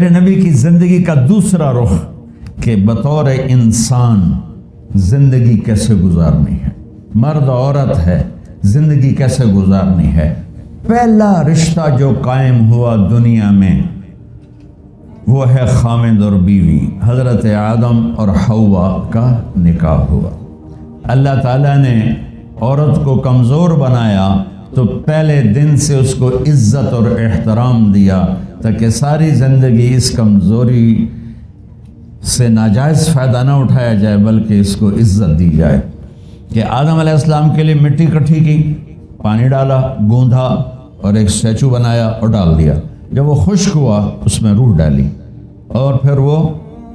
میرے نبی کی زندگی کا دوسرا رخ کہ بطور انسان زندگی کیسے گزارنی ہے، مرد عورت ہے زندگی کیسے گزارنی ہے۔ پہلا رشتہ جو قائم ہوا دنیا میں وہ ہے خامد اور بیوی، حضرت آدم اور حوا کا نکاح ہوا۔ اللہ تعالیٰ نے عورت کو کمزور بنایا تو پہلے دن سے اس کو عزت اور احترام دیا تاکہ ساری زندگی اس کمزوری سے ناجائز فائدہ نہ اٹھایا جائے بلکہ اس کو عزت دی جائے۔ کہ آدم علیہ السلام کے لیے مٹی اکٹھی کی، پانی ڈالا، گوندھا اور ایک اسٹیچو بنایا اور ڈال دیا۔ جب وہ خشک ہوا اس میں روح ڈالی اور پھر وہ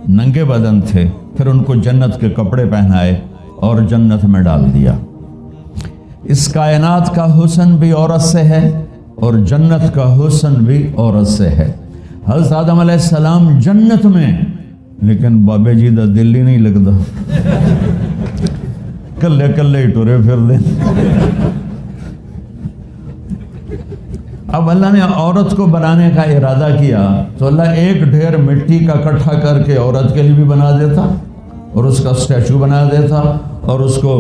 ننگے بدن تھے، پھر ان کو جنت کے کپڑے پہنائے اور جنت میں ڈال دیا۔ اس کائنات کا حسن بھی عورت سے ہے اور جنت کا حسن بھی عورت سے ہے۔ حضرت آدم علیہ السلام جنت میں، لیکن بابے جی دا دل ہی نہیں لگتا، کلے کلے ہی ٹرے پھر دیں۔ اب اللہ نے عورت کو بنانے کا ارادہ کیا تو اللہ ایک ڈھیر مٹی کا اکٹھا کر کے عورت کے لیے بھی بنا دیتا اور اس کا اسٹیچو بنا دیتا اور اس کو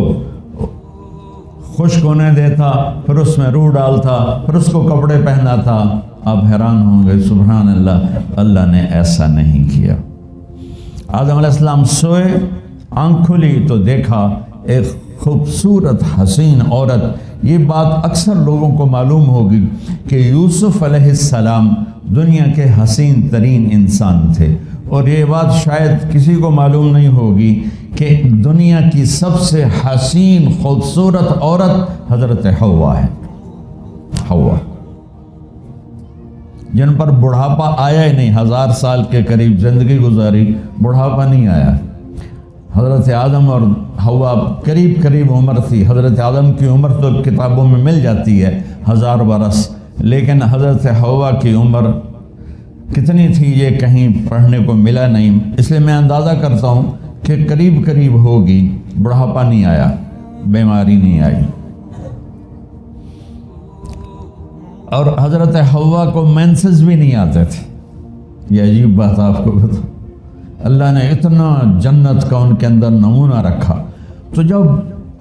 خشک ہونے دیتا، پھر اس میں روح ڈالتا، پھر اس کو کپڑے پہناتا۔ آپ حیران ہوں گے، سبحان اللہ، اللہ نے ایسا نہیں کیا۔ آدم علیہ السلام سوئے، آنکھ کھلی تو دیکھا ایک خوبصورت حسین عورت۔ یہ بات اکثر لوگوں کو معلوم ہوگی کہ یوسف علیہ السلام دنیا کے حسین ترین انسان تھے، اور یہ بات شاید کسی کو معلوم نہیں ہوگی کہ دنیا کی سب سے حسین خوبصورت عورت حضرت حوا ہے۔ حوا جن پر بڑھاپا آیا ہی نہیں، 1000 سال کے قریب زندگی گزاری، بڑھاپا نہیں آیا۔ حضرت آدم اور حوا قریب قریب عمر تھی۔ حضرت آدم کی عمر تو کتابوں میں مل جاتی ہے 1000 برس، لیکن حضرت حوا کی عمر کتنی تھی یہ کہیں پڑھنے کو ملا نہیں، اس لیے میں اندازہ کرتا ہوں کہ قریب قریب ہوگی۔ بڑھاپا نہیں آیا، بیماری نہیں آئی، اور حضرت حوا کو مینسز بھی نہیں آتے تھے۔ یہ عجیب بات آپ کو بتا، اللہ نے اتنا جنت کا ان کے اندر نمونہ رکھا۔ تو جب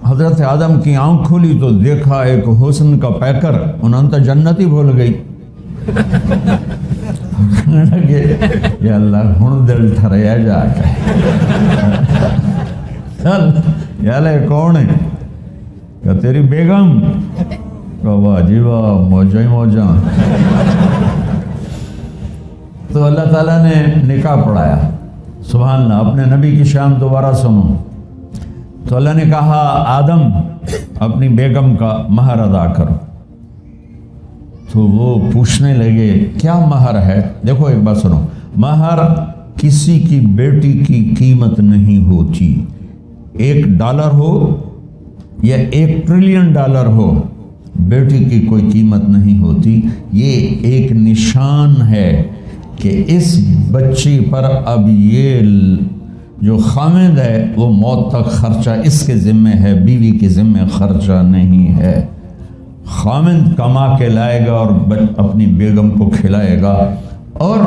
حضرت آدم کی آنکھ کھلی تو دیکھا ایک حسن کا پیکر، انہوں تو جنت ہی بھول گئی۔ یا اللہ ہن دل ٹھریا جا کے چل یا لے کون ہے کہ تیری بیگم، واہ جی واہ، موجاں ہی موجاں۔ تو اللہ تعالیٰ نے نکاح پڑھایا، سبحان اللہ۔ اپنے نبی کی شان دوبارہ سنو تو اللہ نے کہا آدم اپنی بیگم کا مہر ادا کرو۔ تو وہ پوچھنے لگے کیا مہر ہے؟ دیکھو ایک بات سنو، مہر کسی کی بیٹی کی قیمت نہیں ہوتی۔ $1 ہو یا $1 ٹریلین ہو، بیٹی کی کوئی قیمت نہیں ہوتی۔ یہ ایک نشان ہے کہ اس بچی پر اب یہ جو خامد ہے وہ موت تک خرچہ اس کے ذمہ ہے، بیوی کے ذمہ خرچہ نہیں ہے۔ خامد کما کے لائے گا اور اپنی بیگم کو کھلائے گا، اور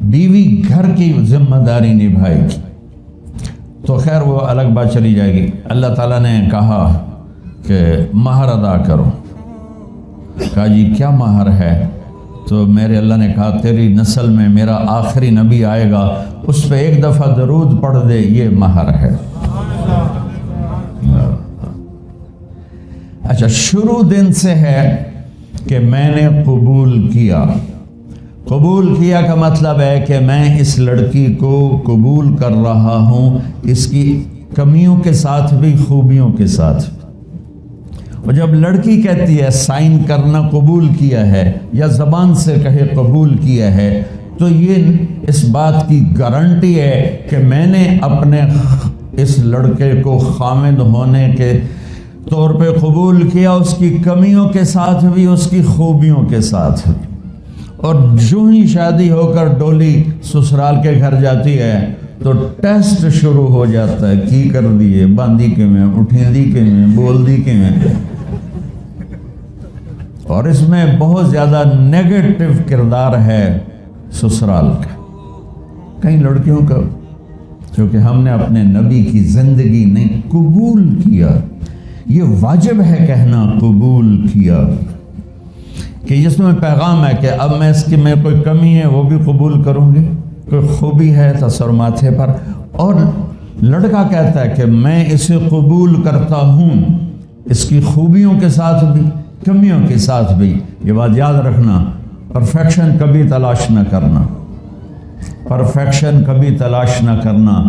بیوی گھر کی ذمہ داری نبھائے گی۔ تو خیر وہ الگ بات چلی جائے گی۔ اللہ تعالیٰ نے کہا کہ مہر ادا کرو۔ کہا جی کیا مہر ہے؟ تو میرے اللہ نے کہا تیری نسل میں میرا آخری نبی آئے گا، اس پہ ایک دفعہ درود پڑھ دے، یہ مہر ہے۔ اچھا، شروع دن سے ہے کہ میں نے قبول کیا۔ قبول کیا کا مطلب ہے کہ میں اس لڑکی کو قبول کر رہا ہوں، اس کی کمیوں کے ساتھ بھی خوبیوں کے ساتھ۔ اور جب لڑکی کہتی ہے سائن کرنا قبول کیا ہے، یا زبان سے کہے قبول کیا ہے، تو یہ اس بات کی گارنٹی ہے کہ میں نے اپنے اس لڑکے کو خامد ہونے کے طور پہ قبول کیا، اس کی کمیوں کے ساتھ بھی، اس کی خوبیوں کے ساتھ بھی۔ اور جو ہی شادی ہو کر ڈولی سسرال کے گھر جاتی ہے تو ٹیسٹ شروع ہو جاتا ہے، کی کر دیے، باندھی کے میں، اٹھیں دی کے میں، بول دی کے میں۔ اور اس میں بہت زیادہ نیگیٹو کردار ہے سسرال کا. کئی لڑکیوں کا چونکہ ہم نے اپنے نبی کی زندگی نہیں قبول کیا. یہ واجب ہے کہنا قبول کیا کہ جس میں پیغام ہے کہ اب میں اس کی میں کوئی کمی ہے وہ بھی قبول کروں گی, کوئی خوبی ہے تو سر ماتھے پر. اور لڑکا کہتا ہے کہ میں اسے قبول کرتا ہوں, اس کی خوبیوں کے ساتھ بھی کمیوں کے ساتھ بھی. یہ بات یاد رکھنا, پرفیکشن کبھی تلاش نہ کرنا, پرفیکشن کبھی تلاش نہ کرنا.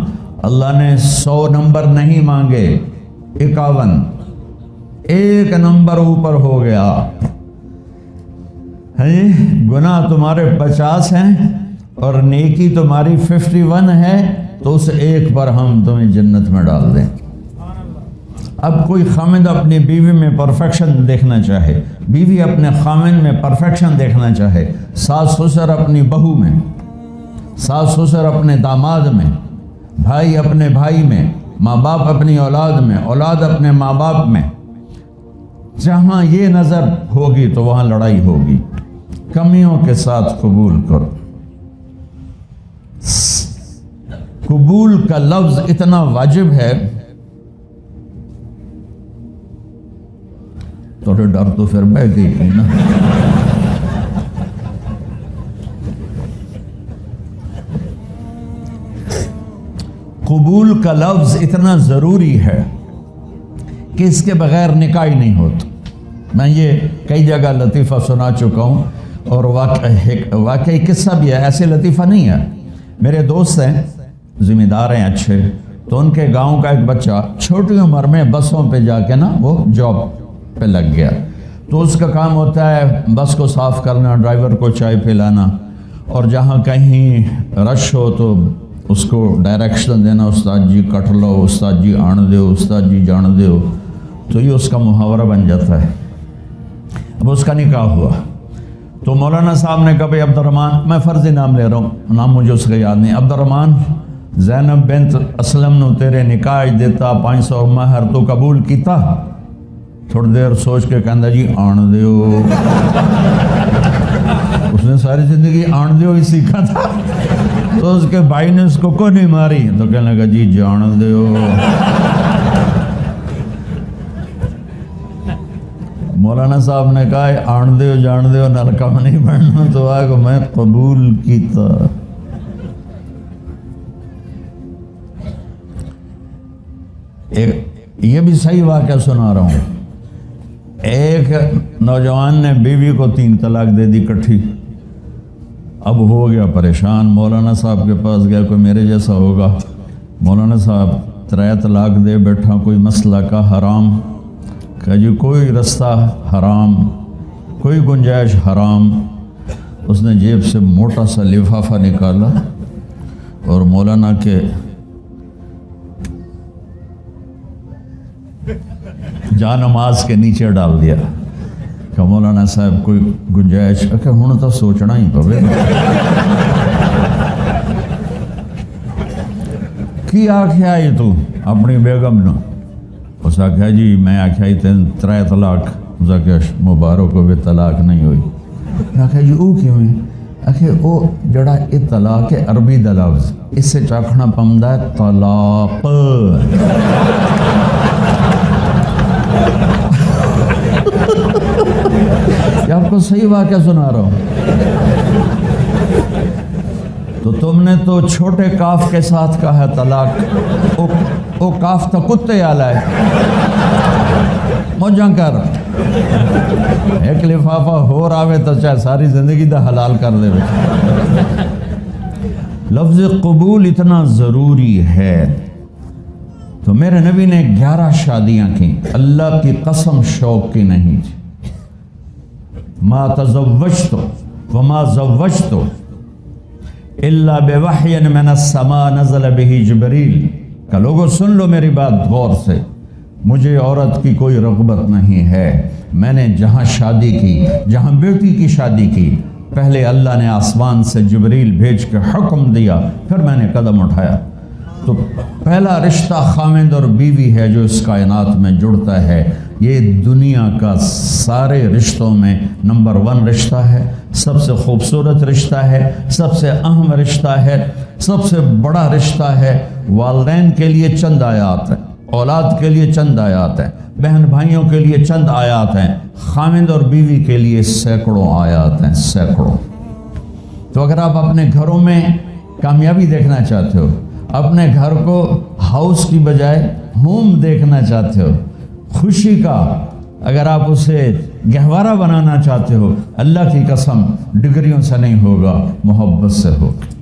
اللہ نے 100 نمبر نہیں مانگے, 51, ایک نمبر اوپر ہو گیا. گناہ تمہارے 50 ہیں اور نیکی تمہاری 51 ہے, تو اس ایک پر ہم تمہیں جنت میں ڈال دیں. اب کوئی خامد اپنی بیوی میں پرفیکشن دیکھنا چاہے, بیوی اپنے خامد میں پرفیکشن دیکھنا چاہے, ساس سسر اپنی بہو میں, ساس سسر اپنے داماد میں, بھائی اپنے بھائی میں, ماں باپ اپنی اولاد میں, اولاد اپنے ماں باپ میں, جہاں یہ نظر ہوگی تو وہاں لڑائی ہوگی. کمیوں کے ساتھ قبول کرو. قبول کا لفظ اتنا واجب ہے, تھوڑے ڈر تو پھر بہ گئی نا. قبول کا لفظ اتنا ضروری ہے کہ اس کے بغیر نکاح نہیں ہوتا. میں یہ کئی جگہ لطیفہ سنا چکا ہوں اور واقعی قصہ بھی ہے, ایسے لطیفہ نہیں ہے. میرے دوست ہیں, ذمہ دار ہیں اچھے, تو ان کے گاؤں کا ایک بچہ چھوٹی عمر میں بسوں پہ جا کے نا وہ جاب پہ لگ گیا. تو اس کا کام ہوتا ہے بس کو صاف کرنا, ڈرائیور کو چائے پلانا, اور جہاں کہیں رش ہو تو اس کو ڈائریکشن دینا, استاد جی کٹ لو, استاد جی آن دیو, استاد جی جان دیو. تو یہ اس کا محاورہ بن جاتا ہے. اب اس کا نکاح ہوا تو مولانا صاحب نے کہا بھائی عبد الرحمن, میں فرضی نام لے رہا ہوں, نام مجھے اس کا یاد نہیں, عبد الرحمن زینب بنت اسلم نو تیرے نکاح دیتا 500 مہر تو قبول کیتا. تھوڑی دیر سوچ کے کہندا جی آن دیو. اس نے ساری زندگی آن دیو ہی سیکھا تھا. تو اس کے بھائی نے اس کو نہیں ماری تو کہنے لگا جی جان دیو. مولانا صاحب نے کہا آن دیو جان دیو نال کم نہیں بڑھنا, تو آگے میں قبول کیتا. یہ بھی صحیح واقعہ سنا رہا ہوں. ایک نوجوان نے بیوی کو 3 طلاق دے دی کٹھی. اب ہو گیا پریشان, مولانا صاحب کے پاس گیا, کوئی میرے جیسا ہوگا. مولانا صاحب 3 طلاق دے بیٹھا, کوئی مسئلہ کا حرام, کہ جی کوئی رستہ حرام, کوئی گنجائش حرام. اس نے جیب سے موٹا سا لفافہ نکالا اور مولانا کے جا نماز کے نیچے ڈال دیا کہ مولانا صاحب کوئی گنجائش. کہ ہوں تو سوچنا ہی پوے کی آخیا یہ تو اپنی بیگم نو. اس آخیا جی میں آخیا 3 طلاق. اس آخیا مبارک ہو بھی طلاق نہیں ہوئی. آخیا جی وہ کیوں ہے؟ آخیا وہ جڑا یہ طلاق ہے عربی دا لفظ, اس سے چاکھنا پمدا ہے طلاق. آپ کو صحیح واقعہ سنا رہا ہوں. تو تم نے تو چھوٹے کاف کے ساتھ کہا ہے طلاق, او کاف تو کتے آلا ہے. موجاں کر, ایک لفافہ ہو راوے تو چاہے ساری زندگی دا حلال کر دے. لفظ قبول اتنا ضروری ہے. تو میرے نبی نے 11 شادیاں کی, اللہ کی قسم شوق کی نہیں. ما تزوجت وما زوجت الا بوحی من السماء نزل به جبریل. کہ لوگوں سن لو میری بات غور سے, مجھے عورت کی کوئی رغبت نہیں ہے. میں نے جہاں شادی کی, جہاں بیٹی کی شادی کی, پہلے اللہ نے آسمان سے جبریل بھیج کے حکم دیا, پھر میں نے قدم اٹھایا. تو پہلا رشتہ خاوند اور بیوی ہے جو اس کائنات میں جڑتا ہے. یہ دنیا کا سارے رشتوں میں نمبر 1 رشتہ ہے، سب سے خوبصورت رشتہ ہے، سب سے اہم رشتہ ہے، سب سے بڑا رشتہ ہے. والدین کے لیے چند آیات ہیں، اولاد کے لیے چند آیات ہیں، بہن بھائیوں کے لیے چند آیات ہیں، خاوند اور بیوی کے لیے سینکڑوں آیات ہیں، سینکڑوں. تو اگر آپ اپنے گھروں میں کامیابی دیکھنا چاہتے ہو، اپنے گھر کو ہاؤس کی بجائے ہوم دیکھنا چاہتے ہو، خوشی کا اگر آپ اسے گہوارہ بنانا چاہتے ہو، اللہ کی قسم ڈگریوں سے نہیں ہوگا، محبت سے ہوگا.